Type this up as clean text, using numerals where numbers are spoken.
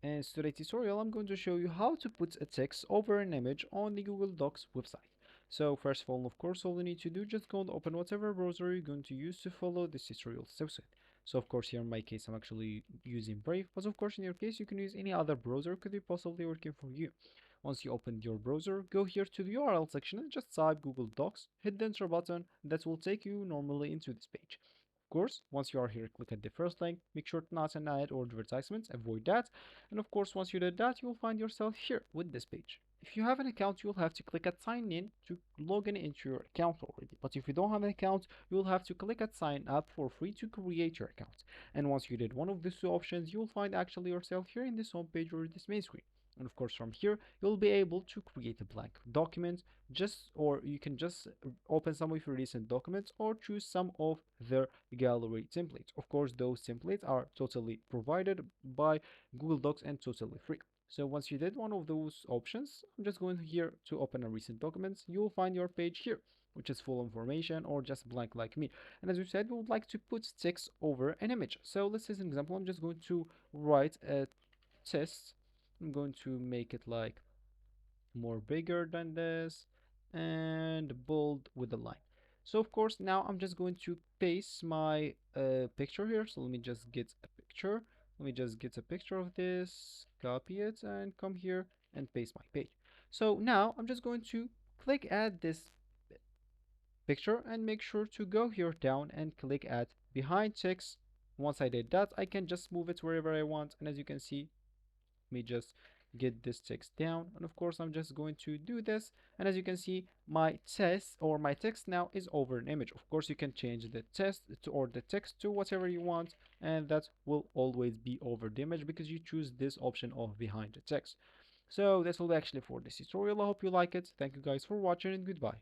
In today's tutorial, I'm going to show you how to put a text over an image on the Google Docs website. So first of all, of course, all you need to do, just go and open whatever browser you're going to use to follow this tutorial steps with. So of course, here in my case, I'm actually using Brave, but of course, in your case, you can use any other browser could be possibly working for you. Once you open your browser, go here to the URL section and just type Google Docs, hit the enter button, that will take you normally into this page. Of course, once you are here, click at the first link, make sure to not an ad or advertisements, avoid that. And of course, once you did that, you'll find yourself here with this page. If you have an account, you'll have to click at sign in to log in into your account already. But if you don't have an account, you'll have to click at sign up for free to create your account. And once you did one of these two options, you'll find actually yourself here in this home page or this main screen. And of course, from here, you'll be able to create a blank document, or you can just open some of your recent documents or choose some of their gallery templates. Of course, those templates are totally provided by Google Docs and totally free. So once you did one of those options, I'm just going here to open a recent documents. You'll find your page here, which is full information or just blank like me. And as we said, we would like to put text over an image. So let's say as an example, I'm just going to write a test. I'm going to make it like more bigger than this and bold with the line. So of course now I'm just going to paste my picture here. So let me just get a picture. Let me just get a picture of this, copy it and come here and paste my page. So now I'm just going to click add this picture and make sure to go here down and click add behind text. Once I did that, I can just move it wherever I want. And as you can see, me just get this text down, and of course I'm just going to do this, and as you can see, my text now is over an image. Of course, you can change the text to whatever you want, and that will always be over the image because you choose this option of behind the text. So this will be actually for this tutorial. I hope you like it. Thank you guys for watching, and goodbye.